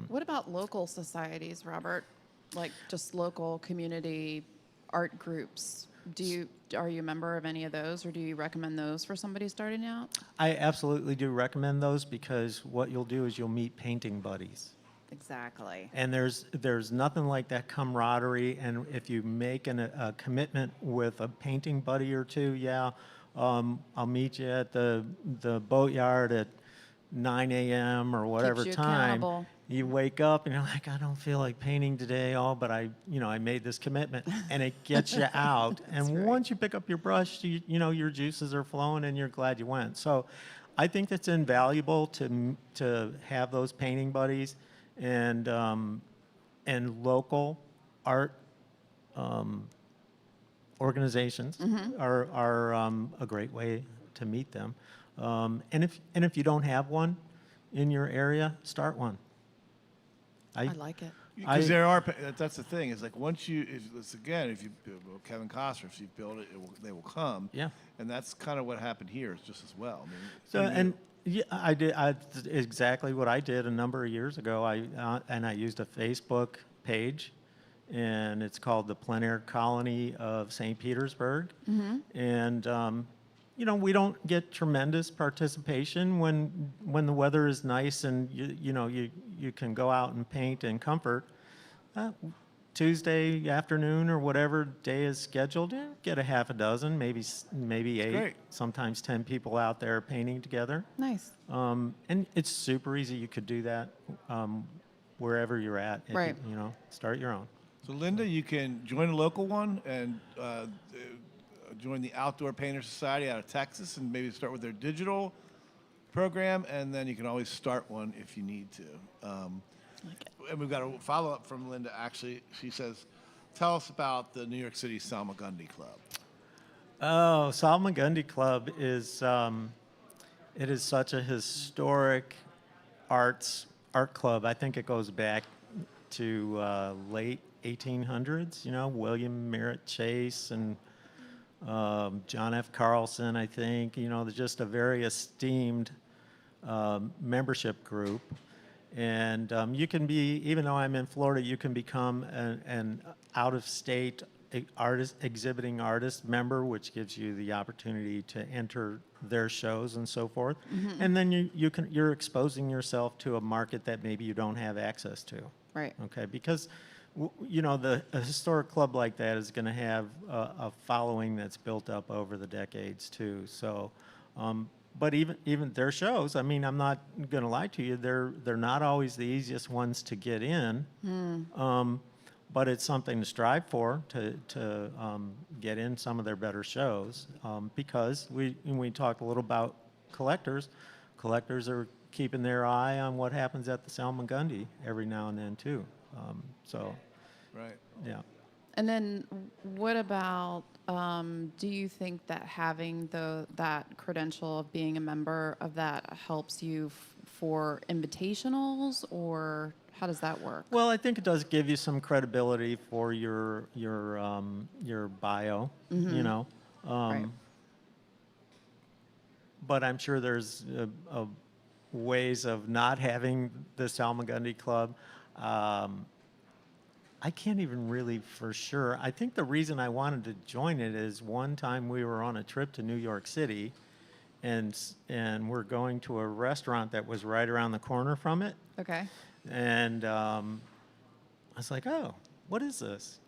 What about local societies, Robert? Like just local community art groups. Are you a member of any of those, or do you recommend those for somebody starting out? I absolutely do recommend those, because what you'll do is you'll meet painting buddies. Exactly. And there's nothing like that camaraderie. And if you make a commitment with a painting buddy or two, I'll meet you at the boatyard at 9 a.m. or whatever Keeps you time. accountable. You wake up and you're like, I don't feel like painting today, but I made this commitment, and it gets you out. And right. once you pick up your brush, your juices are flowing, and you're glad you went. So, I think that's invaluable to have those painting buddies, and local art organizations are a great way to meet them. And if you don't have one in your area, start one. I like it. Because there are, that's the thing. It's like once if you Kevin Costner, if you build it, they will come. Yeah. And that's kind of what happened here, just as well. I did exactly what I did a number of years ago. I used a Facebook page, and it's called the Plein Air Colony of St. Petersburg. And we don't get tremendous participation when the weather is nice and you can go out and paint in comfort. Tuesday afternoon or whatever day is scheduled, get a half a dozen, maybe 8, great. sometimes 10 people out there painting together. Nice. And it's super easy. You could do that wherever you're at. Right. Start your own. So Linda, you can join a local one and join the Outdoor Painter Society out of Texas, and maybe start with their digital program, and then you can always start one if you need to. And we've got a follow-up from Linda, actually. She says, tell us about the New York City Salmagundi Club. Oh, Salmagundi Club is it is such a historic art club. I think it goes back to late 1800s. William Merritt Chase and John F. Carlson, I think. They're just a very esteemed membership group. And you can be, even though I'm in Florida, you can become an out-of-state exhibiting artist member, which gives you the opportunity to enter their shows and so forth. And then you're exposing yourself to a market that maybe you don't have access to. Right. Okay, because a historic club like that is going to have a following that's built up over the decades too. So, but even their shows, I mean, I'm not going to lie to you, they're not always the easiest ones to get in. But it's something to strive for to get in some of their better shows, because we talked a little about collectors. Collectors are keeping their eye on what happens at the Salmagundi every now and then too. Right. Yeah. And then what about, do you think that having that credential of being a member of that helps you for invitationals, or how does that work? Well, I think it does give you some credibility for your bio, Right. But I'm sure there's ways of not having the Salmagundi Club. I can't even really for sure. I think the reason I wanted to join it is one time we were on a trip to New York City, and we're going to a restaurant that was right around the corner from it. Okay. And I was like, oh, what is this?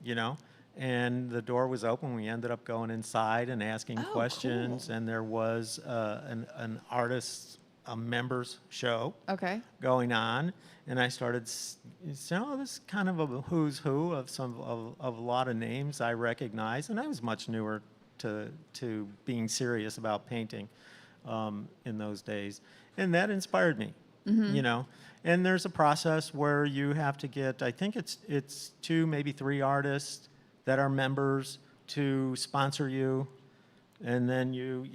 And the door was open. We ended up going inside and asking questions. Cool. And there was an artist, a members show going on. And I started saying, oh, this is kind of a who's who of a lot of names I recognize. And I was much newer to being serious about painting in those days. And that inspired me, And there's a process where you have to get, I think it's 2, maybe 3 artists that are members to sponsor you. And then you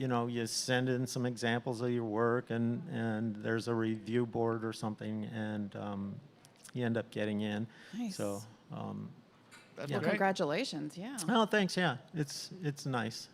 send in some examples of your work, and there's a review board or something, and you end up getting in. Nice. So, That's Well, great. congratulations. Yeah. oh, thanks. Yeah, it's nice.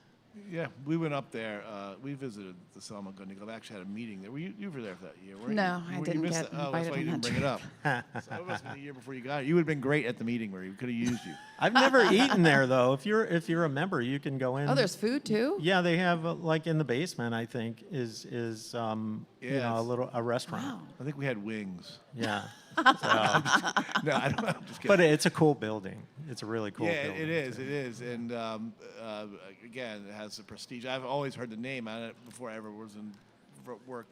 Yeah, we went up there. We visited the Salmagundi Club. I actually had a meeting there. You were there for that year, weren't you? No, I You didn't missed get it. Oh, that's invited why you on didn't that bring it up. So it must have been a year before you got it. You would have been great at the meeting where we could have used you. I've never eaten there though. If you're a member, you can go in. Oh, there's food too? Yeah, they have like in the basement. I think is Yes. a restaurant. Wow. I think we had wings. Yeah. No, I don't know. I'm just kidding. But it's a cool building. It's a really cool yeah, building. it is. It is, and again, it has the prestige. I've always heard the name on it before I ever was in work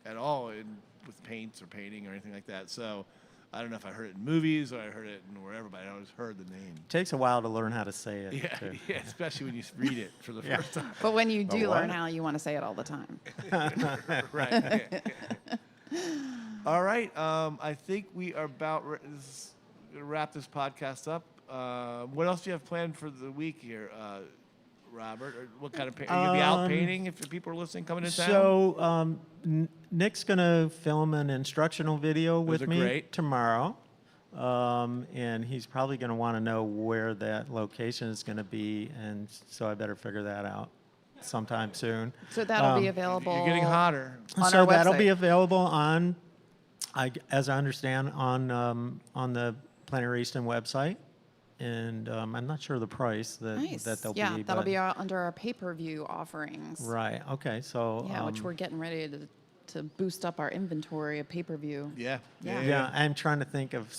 at all with paints or painting or anything like that. So I don't know if I heard it in movies or I heard it in wherever, but I always heard the name. It takes a while to learn how to say it. Yeah, too. yeah, especially when you lead it for the Yeah. first time. But when you do what? learn how, you want to say it all the time. Right. All right. I think we are about to wrap this podcast up. What else do you have planned for the week here, Robert? Or what kind of are you gonna be out painting if people are listening coming into town? So Nick's gonna film an instructional video Those with are me great. tomorrow, and he's probably gonna want to know where that location is gonna be, and so I better figure that out sometime soon. So that'll be available. You're getting hotter. On so our that'll website. be available on, as I understand, on the Plein Air Easton website, and I'm not sure the price Nice. that they'll yeah, be. that'll but- be under our pay-per-view offerings. Right. Okay. So. Yeah, which we're getting ready to boost up our inventory of pay-per-view. Yeah. Yeah. Yeah, I'm trying to think of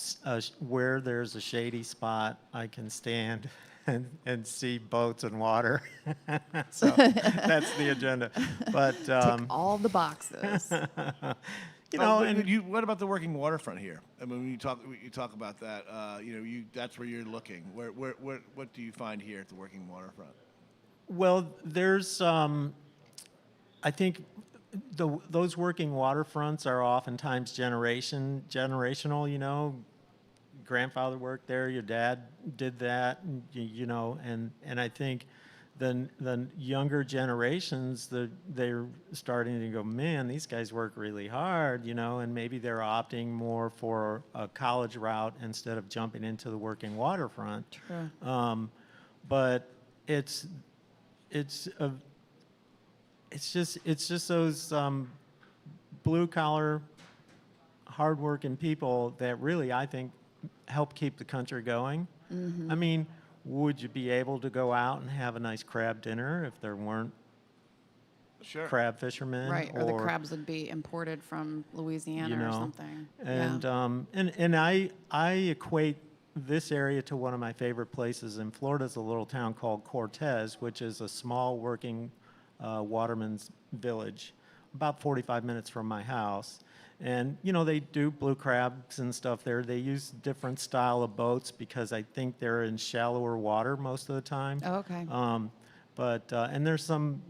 where there's a shady spot I can stand and see boats and water. So that's the agenda. But Tick all the boxes. What about the working waterfront here? I mean, when you talk about that, that's where you're looking. What do you find here at the working waterfront? well, there's I think those working waterfronts are oftentimes generational. Grandfather worked there, your dad did that, and I think the younger generations, they're starting to go, man, these guys work really hard, and maybe they're opting more for a college route instead of jumping into the working waterfront. True. But it's it's just those blue collar, hardworking people that really, I think, help keep the country going. Mm-hmm. I mean, would you be able to go out and have a nice crab dinner if there weren't Sure. crab fishermen? Right, or the crabs would be imported from Louisiana you know, or something. And I equate this area to one of my favorite places in Florida. Is a little town called Cortez, which is a small working waterman's village, about 45 minutes from my house. And, you know, they do blue crabs and stuff there. They use different style of boats because I think they're in shallower water most of the time. Oh, okay. And there's some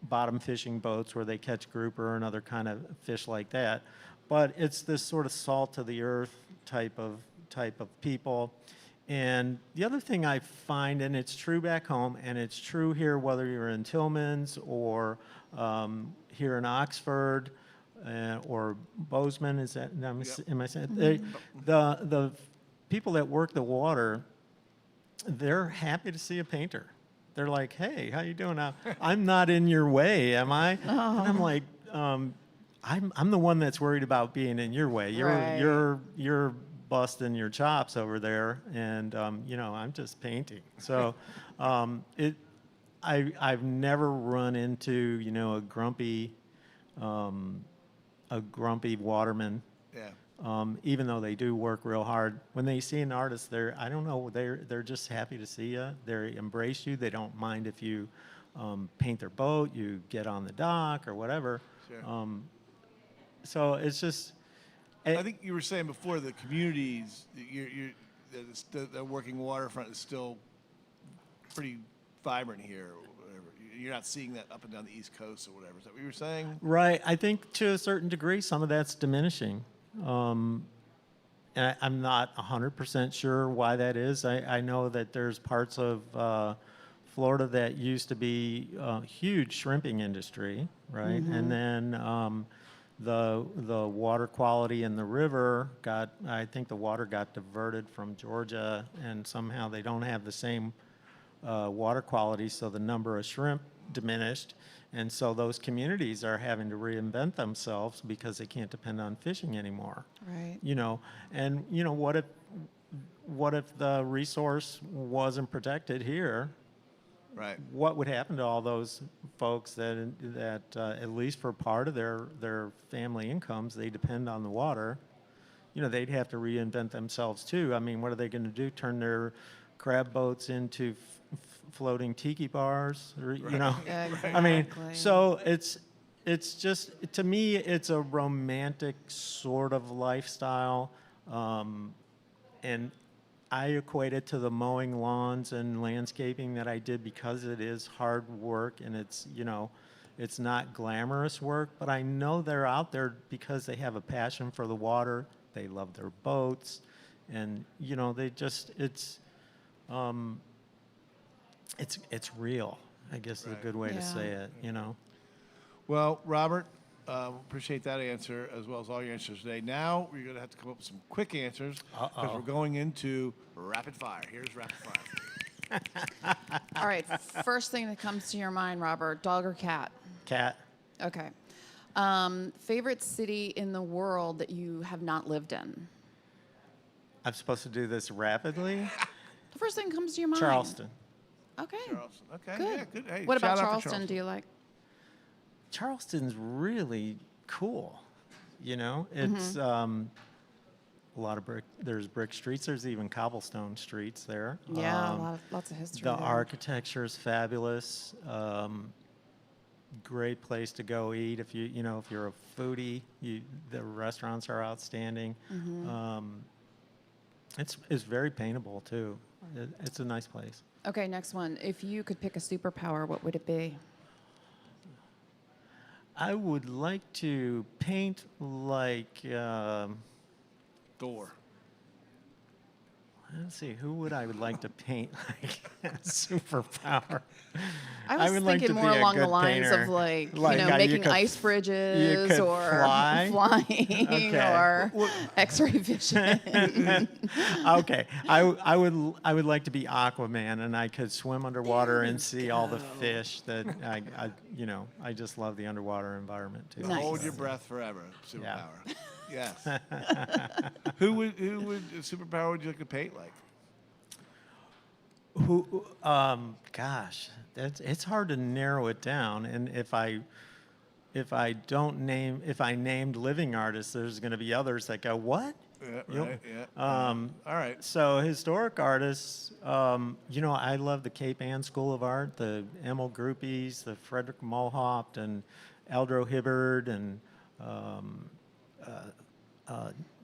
bottom fishing boats where they catch grouper and other kind of fish like that. But it's this sort of salt to the earth type of people. And the other thing I find, and it's true back home, and it's true here, whether you're in Tilghman's or here in Oxford or Bozeman, is that? Am I saying? The people that work the water, they're happy to see a painter. They're like, "Hey, how you doing now? I'm not in your way, am I?" Oh. And I'm like, I'm the one that's worried about being in your way. You're busting your chops over there, and you know, I'm just painting. So I've never run into, you know, a grumpy waterman. Yeah. Even though they do work real hard, when they see an artist, I don't know, they're just happy to see you. They embrace you. They don't mind if you paint their boat, you get on the dock or whatever. Sure. So it's just. I think you were saying before the communities, the working waterfront is still pretty vibrant here. Or whatever. You're not seeing that up and down the East Coast or whatever. Is that what you were saying? Right. I think to a certain degree, some of that's diminishing. And I'm not 100% sure why that is. I know that there's parts of Florida that used to be a huge shrimping industry, right? Mm-hmm. And then the water quality in the river I think the water got diverted from Georgia, and somehow they don't have the same water quality, so the number of shrimp diminished. And so those communities are having to reinvent themselves because they can't depend on fishing anymore. Right. You know, and you know, what if the resource wasn't protected here? Right. What would happen to all those folks that at least for part of their family incomes, they depend on the water? You know, they'd have to reinvent themselves too. I mean, what are they going to do? Turn their crab boats into floating tiki bars, or, you know? Exactly. I mean, so it's just, to me, it's a romantic sort of lifestyle, and I equate it to the mowing lawns and landscaping that I did because it is hard work, and it's, you know, it's not glamorous work, but I know they're out there because they have a passion for the water. They love their boats, and, you know, they just, it's real, I guess is a good way to say it, you know. Well, Robert, appreciate that answer as well as all your answers today. Now we're going to have to come up with some quick answers because we're going into rapid fire. Here's rapid fire. All right. First thing that comes to your mind, Robert, dog or cat? Cat. Okay. Favorite city in the world that you have not lived in? I'm supposed to do this rapidly? The first thing that comes to your mind. Charleston. Okay. Charleston. Okay. Good. Yeah, good. Hey, What about shout out to Charleston? Do you like? Charleston's really cool. You know, it's a lot of brick. There's brick streets. There's even cobblestone streets there. Yeah, lots of history. The there. architecture is fabulous. Great place to go eat if if you're a foodie. The restaurants are outstanding. It's very paintable too. It's a nice place. Okay, next one. If you could pick a superpower, what would it be? I would like to paint like Thor. Let's see, who would I would like to paint like superpower? I was would like thinking to more be a along the good lines painter. of like Like, you know, you making could ice bridges or fly? flying Okay. or X-ray vision. Okay, I would like to be Aquaman, and I could swim underwater and see all the fish that I just love the underwater environment too. Nice. Hold your breath forever. Superpower. Yeah. Yes. Who would superpower would you like to paint like? Gosh, it's hard to narrow it down. And if I named living artists, there's going to be others that go, what? Yeah, right. Yeah. All right. So historic artists, I love the Cape Ann School of Art, the Emil Groupies, the Frederick Mulhaupt, and Eldro Hibbard, and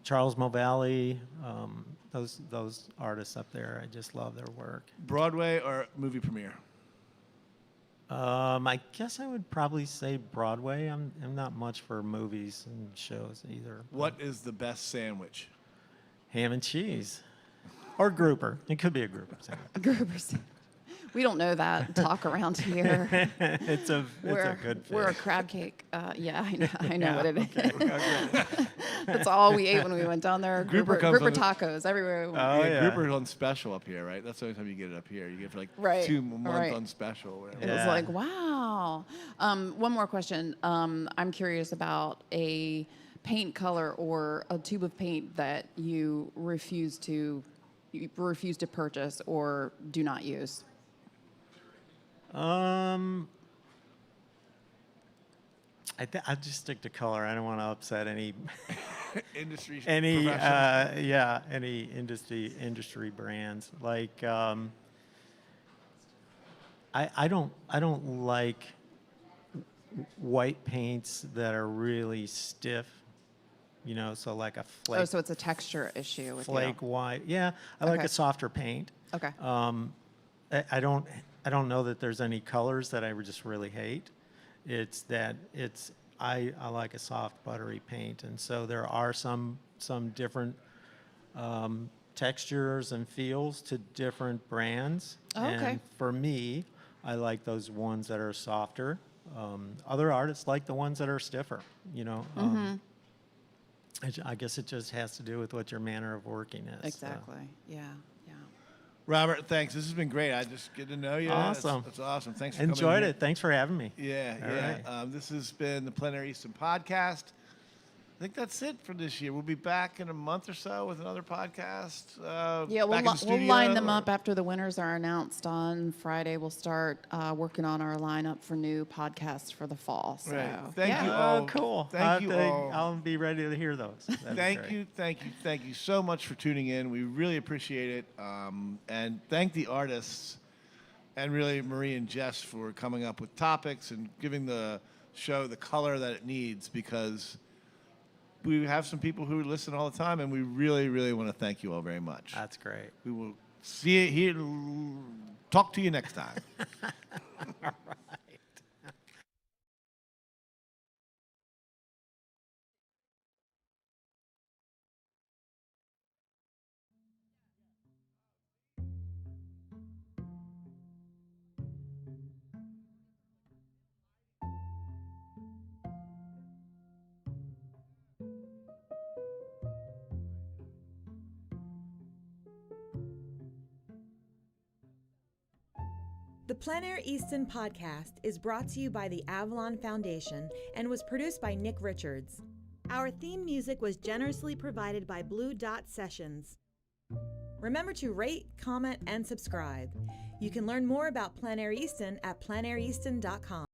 Charles Movalli, those artists up there. I just love their work. Broadway or movie premiere? I guess I would probably say Broadway. I'm not much for movies and shows either. What is the best sandwich? Ham and cheese, or grouper. It could be a grouper sandwich. Groupers. We don't know that talk around here. It's a good fish. We're a crab cake. Yeah, I know what it is. Okay. That's all we ate when we went down there. Grouper Grouper comes on tacos everywhere. we went. Oh, yeah. Grouper's on special up here, right? That's the only time you get it up here. You get it for like Right, 2 months right. on special. Or whatever. It was Yeah. like, wow. One more question. I'm curious about a paint color or a tube of paint that you refuse to purchase or do not use. I'll just stick to color. I don't want to upset any Industry any professional. any industry brands. Like I don't like white paints that are really stiff. So like a flake. Oh, so it's a texture issue with flake you. white. Yeah, I like Okay. a softer paint. Okay. I don't know that there's any colors that I would just really hate. It's that I like a soft buttery paint, and so there are some different textures and feels to different brands. Oh, okay. And for me, I like those ones that are softer. Other artists like the ones that are stiffer. I guess it just has to do with what your manner of working is. Exactly. Yeah. Robert, thanks. This has been great. I just get to know you. Awesome. It's awesome. Thanks for coming. Enjoyed here. it. Thanks for having me. Yeah, All yeah. right. This has been the Plein Air Easton Podcast. I think that's it for this year. We'll be back in a month or so with another podcast. Yeah, back in the we'll studio, line them or- up after the winners are announced on Friday. We'll start working on our lineup for new podcasts for the fall. So, Right. Thank you yeah. all. Oh, cool. Thank you all. I'll be ready to hear those. That'd be great. Thank you so much for tuning in. We really appreciate it. And thank the artists and really Marie and Jess for coming up with topics and giving the show the color that it needs, because we have some people who listen all the time, and we really, really want to thank you all very much. That's great. We will see you here. Talk to you next time. All right. The Plein Air Easton Podcast is brought to you by the Avalon Foundation and was produced by Nick Richards. Our theme music was generously provided by Blue Dot Sessions. Remember to rate, comment, and subscribe. You can learn more about Plein Air Easton at pleinaireaston.com.